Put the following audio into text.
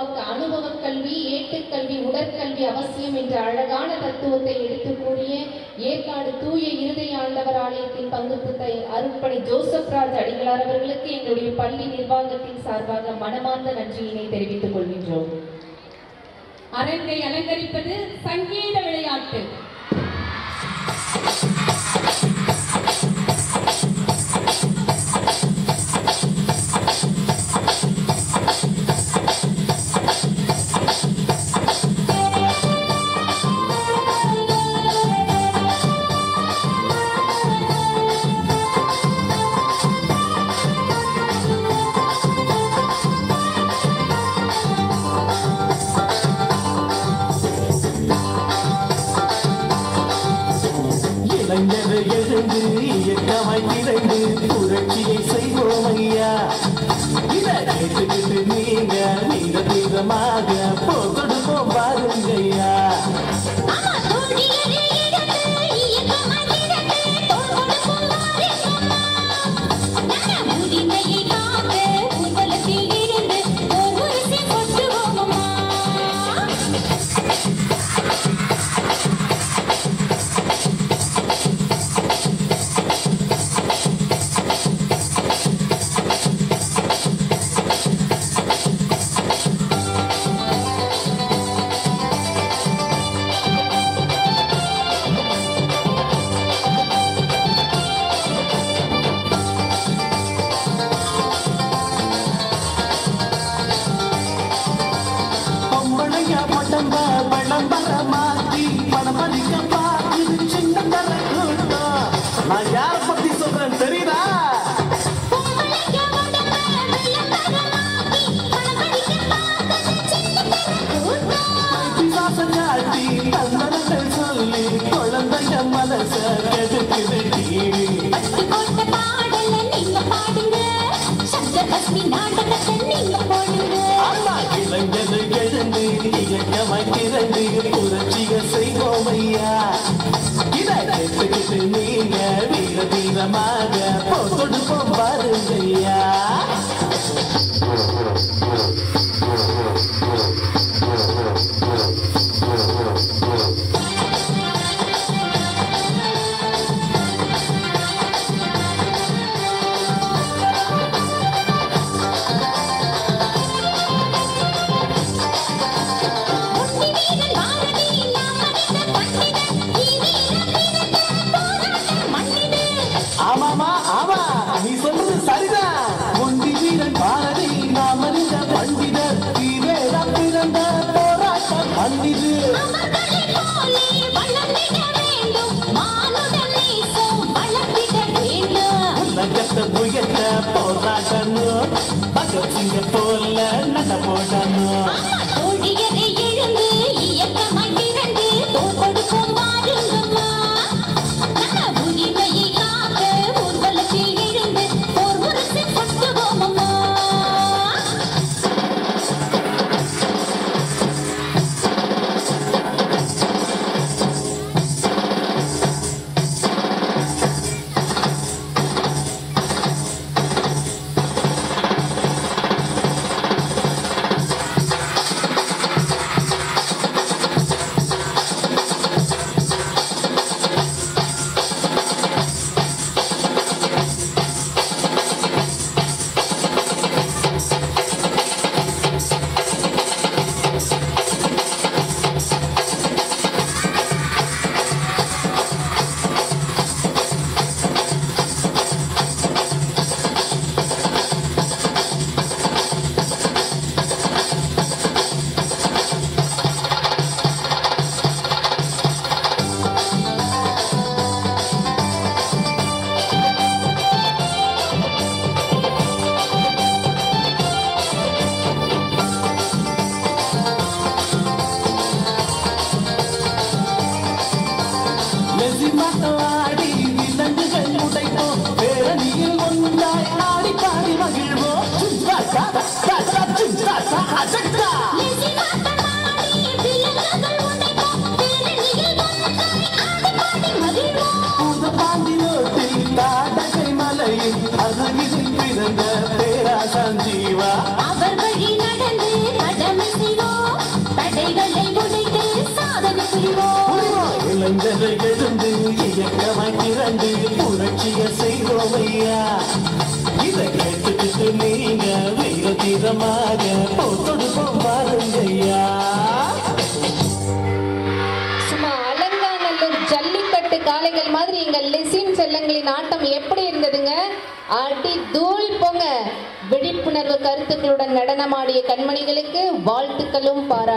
உருவாக்க அனுபவ கல்வி, ஏட்டுக்கல்வி, உடற்கல்வி அவசியம் என்ற அழகான தத்துவத்தை எடுத்து கூறிய ஏற்காடு தூய இருதய ஆண்டவர் ஆலயத்தின் பங்குத்தந்தை அருட்பணி ஜோசப் ராஜ் அடிகளார் அவர்களுக்கு எங்களுடைய பள்ளி நிர்வாகத்தின் சார்பாக மனமார்ந்த நன்றியினை தெரிவித்துக் கொள்கின்றோம். அரங்கை அலங்கரிப்பது சங்கீத விளையாட்டு. புரட்சியை செய்வோம் ஐயா. இதை கேட்டுக்கிட்டு நீங்க நீரமாக போகொடுப்போம் பாருங்கய்யா. புரட்சிகள் செய்வோம் ஐயா. இதை கேட்டுக்கிட்டு நீங்க வீரமாக போகொடுப்போம் பாருங்கய்யா. போராடணும் பகத் சிங்க போல நட போடணும். இயக்கமாய் திரண்டு புரட்சிய செய்வோம் ஐயா. இதை கேட்டுக்கிட்டு நீங்க வீர தீரமாக போத்தொடுப்போம் பாருங்கய்யா. சும்மா அலங்காநல்லூர் ஜல்லிக்கட்டு காளைகள் மாதிரி எங்கள் லெசின் செல்லங்களின் ஆட்டம் எப்படி இருந்ததுங்க? அடி தூள் போங்க. விழிப்புணர்வு கருத்துக்களுடன் நடனமாடிய கண்மணிகளுக்கு வாழ்த்துக்களும் பாரா